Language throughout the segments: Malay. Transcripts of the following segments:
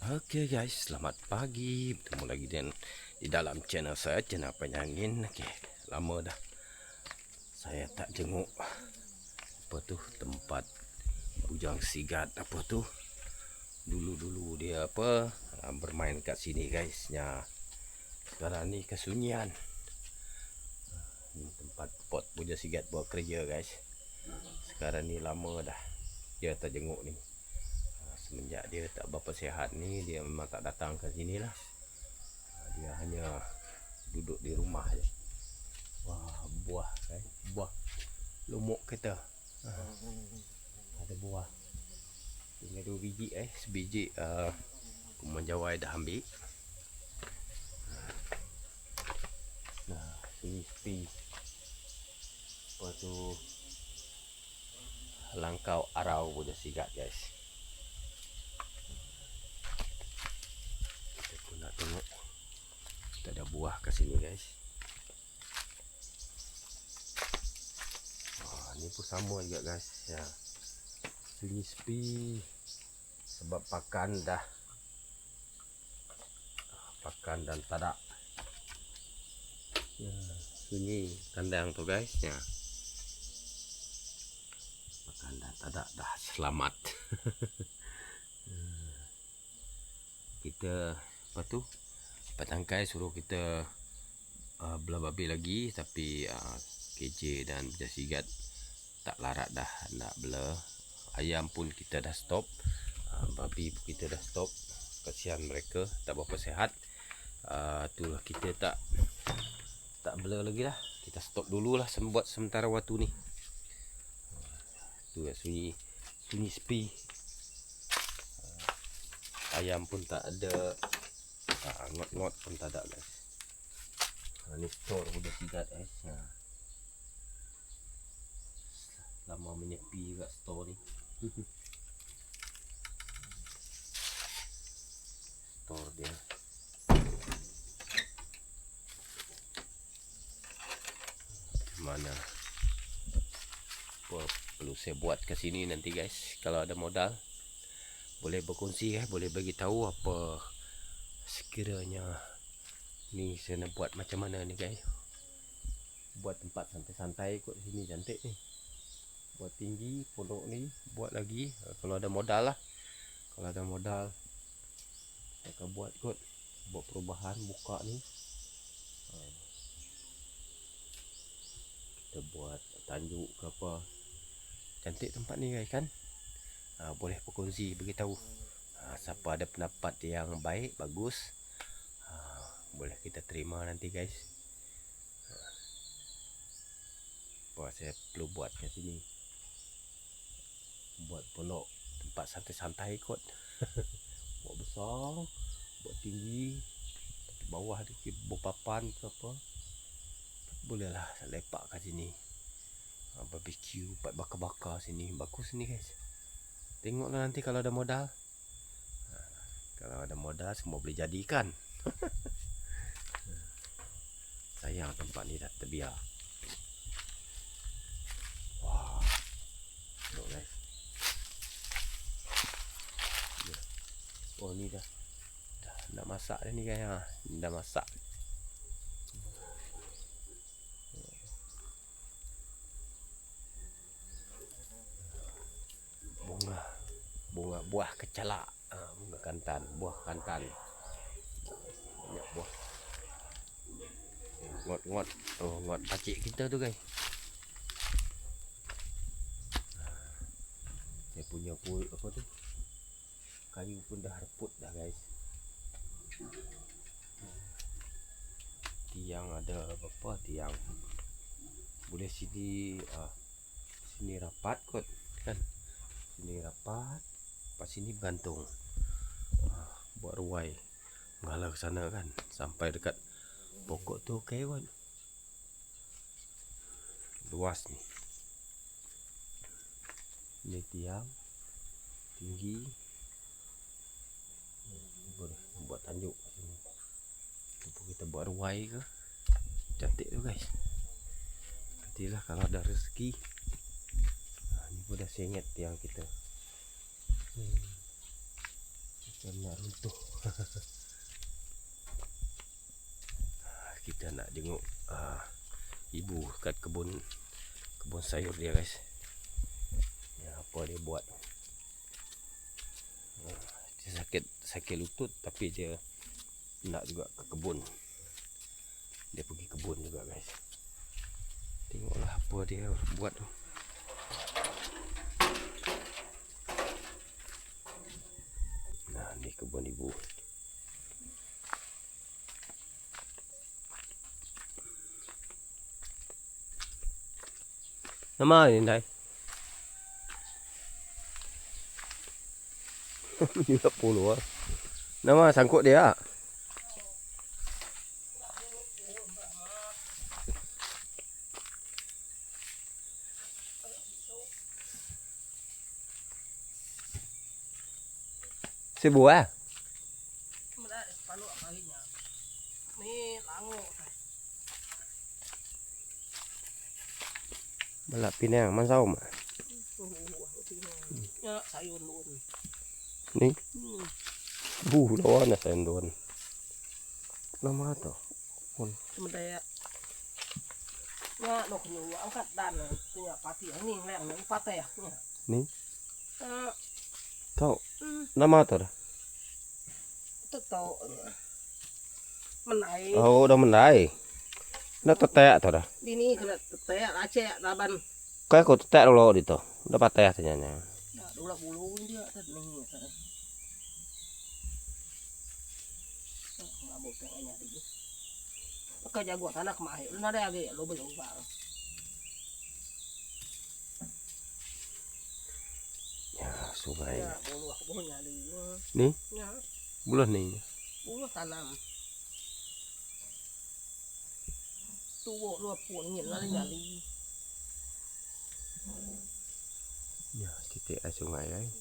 Oke guys, selamat pagi. Bertemu lagi di dalam channel saya, channel Penyangin. Oke, lama dah saya tak jenguk apa tu tempat bujang sigat apa tu. Dulu dia bermain kat sini guys. Ya, sekarang ni kesunyian. Ini tempat pot bujang sigat buat kerja guys. Sekarang ni lama dah dia tak jenguk ni. Semenjak dia tak berapa sihat ni, dia memang tak datang ke sini lah. Dia hanya duduk di rumah je. Wah, buah buah lumuk kita. Ada buah. Tinggal 2 biji sebiji kumanjawai dah ambil. Nah, sini sepi. Lepas tu langkau arau boleh sigat guys. Kita pun nak tengok. Kita ada buah kat sini guys. Ni pun sama juga guys ya. Sini sepi sebab pakan dan tadak ya, sunyi kandang tu guys ya. Pakan dan tadak dah selamat. Kita apa tu petangkai suruh kita belah babi lagi, tapi KJ dan berjasigat tak larat dah nak bela. Ayam pun kita dah stop, babi pun kita dah stop. Kasihan mereka tak berapa sihat. Itulah kita tak bela lagi lah. Kita stop dulu lah buat sementara waktu ni. Tu sunyi sepi. Ayam pun tak ada, ngot-ngot pun tak ada guys. Ni store udah sigat guys. Lama menyepi kat store ni. Store dia. Mana apa perlu saya buat ke sini nanti guys. Kalau ada modal boleh berkongsi boleh bagi tahu apa sekiranya ni saya nak buat macam mana ni guys. Buat tempat santai-santai kot sini cantik ni. Buat tinggi pondok ni, buat lagi kalau ada modal lah. Kalau ada modal saya akan buat kot. Buat perubahan buka ni. Kita buat tanjuk ke apa. Cantik tempat ni guys kan. Boleh berkongsi beritahu. Siapa ada pendapat yang baik, bagus, boleh kita terima nanti guys. Apa saya perlu buat kat sini. Buat pondok tempat santai-santai kot. Buat besar, buat tinggi, bawah dikit berpapan ke apa. Boleh lah lepak kat sini. Barbecue, buat bakar-bakar sini. Bagus ni guys. Tengoklah nanti kalau ada modal. Kalau ada modal semua boleh jadikan. Sayang tempat ni dah terbiar. Wah. Tengok guys. Oh ni dah nak masak dah ni guys. Dah masak. Bunga buah kecalak. Bunga kantan, buah kantan. Banyak buah. Ngot-ngot. Oh, ngot pakcik kita tu guys. Saya punya pun apa tu? Kayu pun dah reput dah guys. Tiang ada apa? Tiang. Boleh sini rapat kot kan. Sini rapat. Pas sini bergantung. Buat ruai. Ngalah ke sana kan. Sampai dekat pokok tu okey kot. Luas ni. Ini tiang tinggi. Boleh buat tanjuk kat sini. Apa kita buat ruai ke. Cantik tu guys. Nantilah kalau ada rezeki. Ni pun dah sengit tiang kita. Dan nak runtuh. Kita nak jenguk ibu kat kebun sayur dia guys. Ya, apa dia buat? Dia sakit lutut tapi dia nak juga ke kebun. Dia pergi kebun juga guys. Tengoklah apa dia buat tu. Nah, ni kebun ibu. Nama ni Dai. Dia puluh ah. Nama sangkut dia. Sibuk ah. Balap Pinang, Mansau mah. Ya, sayur luôn. Ni. Lawan na sayur doon. Lama to. Pun. Sementara ya nok nyu angkat dan punya pati ni leng ni patah ya. Ni. Tahu. Nama to dah. Tức tàu menai. Oh, udah menai. Dah tetek to dah. Ini kena tetek Aceh Laban. Kayak kau tetek dulu di to. Udah patah ternyata. Ya, dua bulu dia tadi ni. Enggak boleh tengahnya dia. Pakai jago tanah kemah. Lu ada lagi lo belum bang. Ya, sungai. Ya, bulu kebunnya ni. Ni? Ya. Bulan ni. Bulu tanam. Tuh lu pun ni nyali. Ya, titik sungai guys.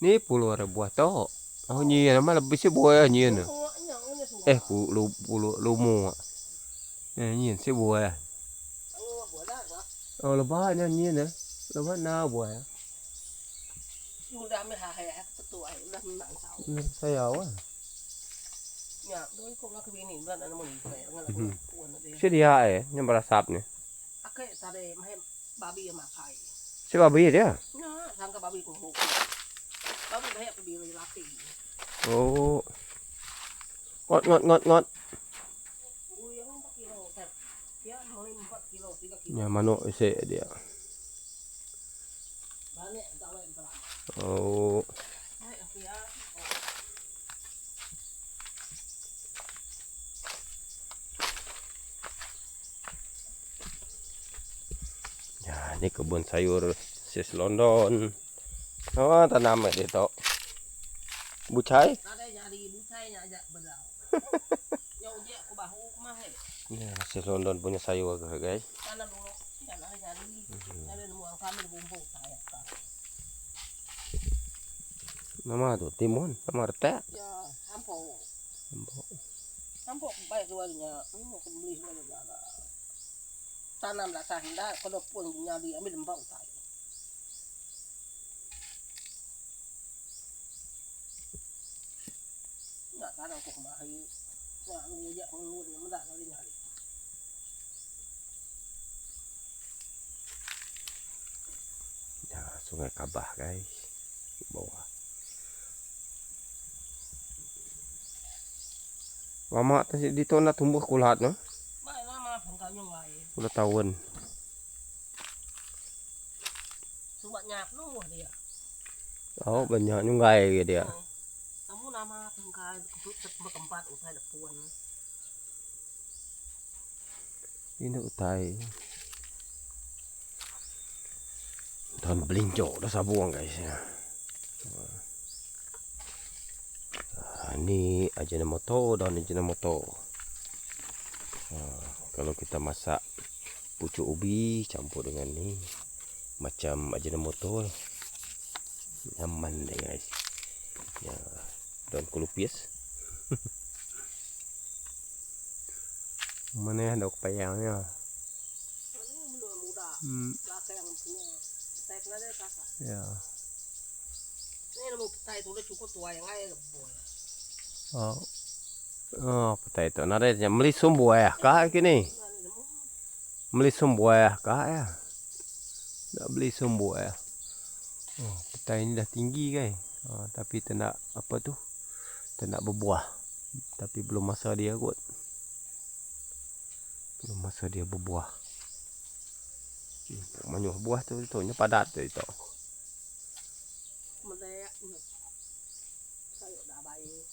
Ni puluh buah to. Oh nyi nama lebih sih buah nyi na. Lumu. Nyi sih buah. Oh lebah nyi na. Lebah na buah. Udah mehah ketua udah menang tahu. Saya awak. Ya, doi kok lah kebini bulan anu mun kayak puan dia. Si dia yang berasap ni. Akeh tade mah babi makai. Si babi dia. Ya, sangka babi kuhu. Babi banyak pergi laki. Oh. Ngot. Yang 4 kilo set. Ya, mulai 4 kilo, 3 kilo. Ya manuk isi dia. Banyak gawe pelan. Oh. Ya. Ya, ini kebun sayur sis London. Oh, tanam dia tu. Bucai? Ada jadi bucainya aja bedal. Yang uji aku bahu mah Ya, sis London punya sayur guys. Tanam dulu. Kan ada jadi. Ada nemu kami bumbu saya. Nama tu timun, nama retak. Ya, hampok baik jualnya. Beli jualnya jaga. Tanam lah tahinda kalau pun nyali ambil lembau tay. Nak tanam kok mahi. Nak ngujak ngut mendak kali nyali. Ya, Sungai Kabah guys. Bawah. Lama tadi di tu nak tumbuh kulat no. Baik lama pengkayung lai. Sudah tahun. Subatnya nuh dia. Oh, banyak nyungai dia. Kamu nama pengkay berkempat usai lepuan. Ini utai. Daun belinjo dah sabuang guys ya. Ini Ajinomoto, daun Ajinomoto. Kalau kita masak pucuk ubi campur dengan ni macam Ajinomoto, nyaman deh guys. Ya, daun kulupis. Mana daun payangnya? Muda. Belakang punya. Saya kena dia kasar. Ya. dulu petai tu dia cukup tua yang lain boy. Oh. Oh, petai itu. Nada nya melisum buaya kah kini? Melisum buaya kah ya? Nak beli sumbu ya. Oh, petai ini dah tinggi guys. Oh, tapi tak nak apa tu? Tak nak berbuah. Tapi belum masa dia kot. Belum masa dia berbuah. Menyuh buah tu nya padat tu itu. Mendayak. Sayur dah baik.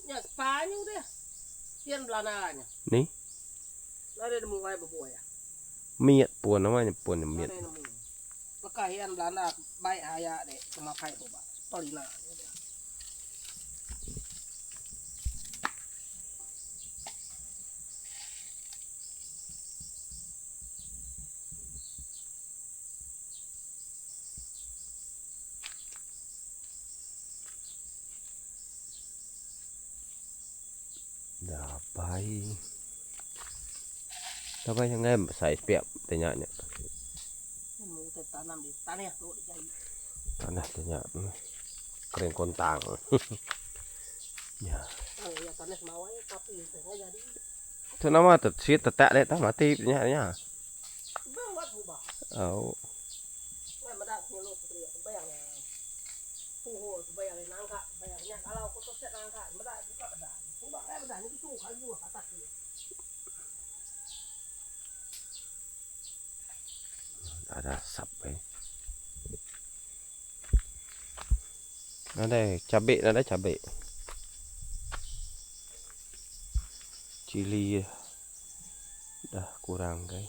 Ya, Spanyol dia. Kian belananya. Ni? Ada nemu wae berbuaya. Miat pun namanya pun miat. Ada nemu. Lekahian belana baik haya deh kemakai boba. Pelina. Dah baik. Apa yang ngem saya piap tanyanya. Nemu tanam di tanah tu jadi. Tanah tanya. Kering kontang. Ya. Oh ya tanah semawai tapi tengah jadi. Tu nama tu si tetak dek tah mati nya. Bang buat boba. Oh. Wah medak nyeluk putri bayang. Puho bayang nangka bayangnya kalau aku set nangka medak buka bedak. Buka kayak bedak ni tu kan juga atas ni. Ada sap Ada cabai, ada cabai. Cili dah kurang guys.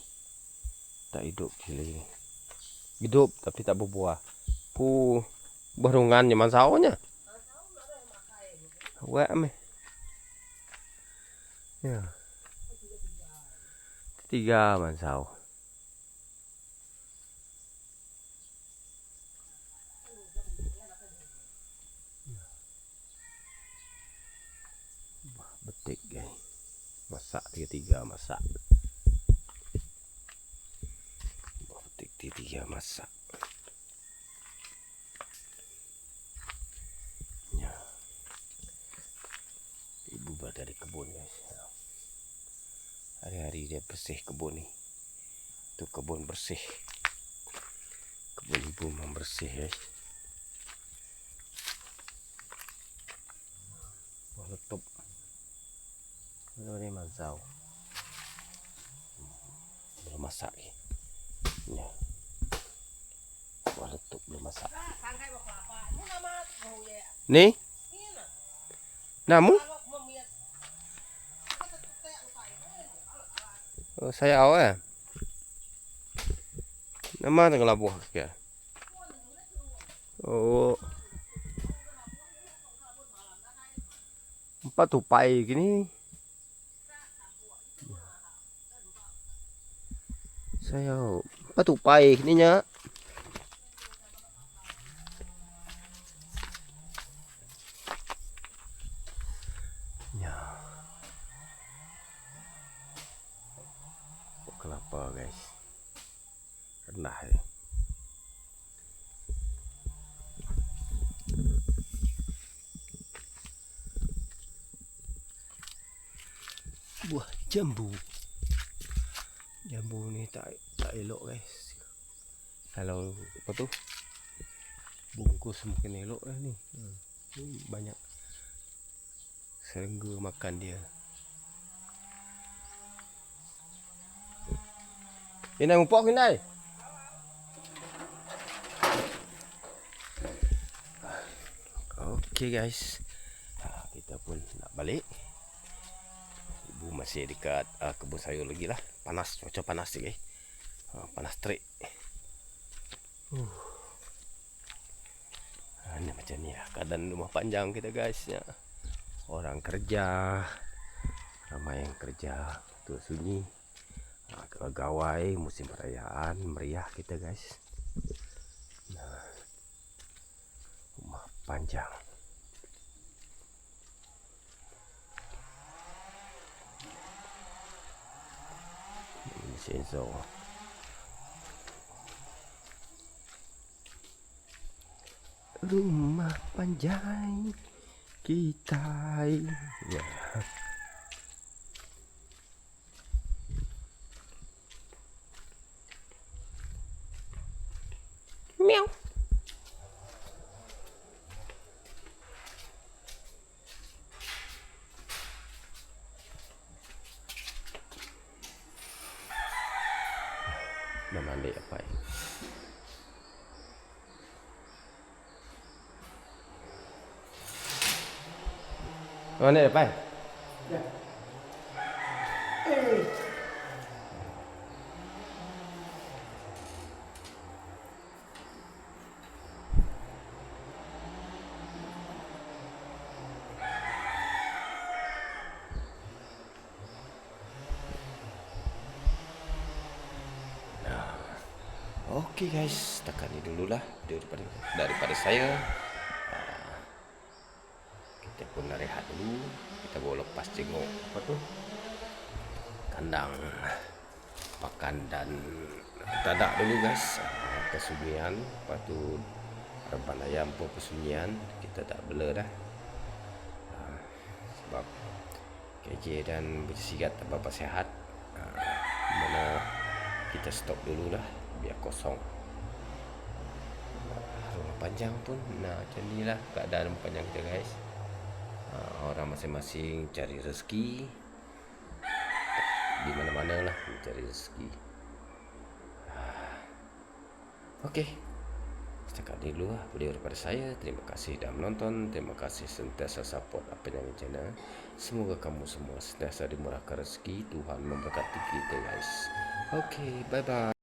Tak hidup cili ni. Hidup tapi tak berbuah. Berungan zaman saunya. Wak me. Ya. 3 man sau. Betik guys. Masak 3 masak. Betik 3 masak. Ya. Ibu berada di kebun guys. Hari-hari dia bersih kebun ni. Tu kebun bersih. Kebun ibu memang bersih guys. Buah letup. Ini mazau. Belum masak ni. Ya. Buah letup belum masak. Ni? Namu? Oh, saya awal. Nama tengah labuh ke? Oh. 4 tupai gini. Saya 4 tupai gini nya. Ya. Kelapa guys. Rendah ya. Buah jambu. Jambu ni tak elok guys. Kalau apa tu? Bungkus mungkin elok lah ni. Banyak serangga makan dia. Ini mumpuk ni. Okey guys. Kita pun nak balik. Ibu masih dekat kebun sayur lagi lah. Panas, cuaca panas ni guys. Panas terik. Ini macam ni lah keadaan rumah panjang kita guys ya. Orang kerja, ramai yang kerja, tu sunyi. Gawai musim perayaan meriah kita guys. Nah, rumah panjang. Ini sensor. rumah panjang kita. Ya. Meow. Nama dia apa ya? Mana dia apa? Okey guys, setakat ni dululah daripada saya. Kita pun nak rehat dulu. Kita baru lepas tengok apa tu? Kandang pakan dan dadak dulu guys. Kesunyian, lepas tu reban ayam pun kesunyian. Kita tak bela dah. Sebab KJ dan bersigat tak berapa sihat. Mana kita stop dululah biar kosong. Rumah panjang pun macam ni lah keadaan rumah panjang kita guys. Orang masing-masing cari rezeki di mana-mana lah mencari rezeki. Okey, setakat ni dulu lah video daripada saya. Terima kasih dah menonton. Terima kasih sentiasa support apa yang channel. Semoga kamu semua sentiasa dimurahkan rezeki. Tuhan memberkati kita guys. Okey, bye bye.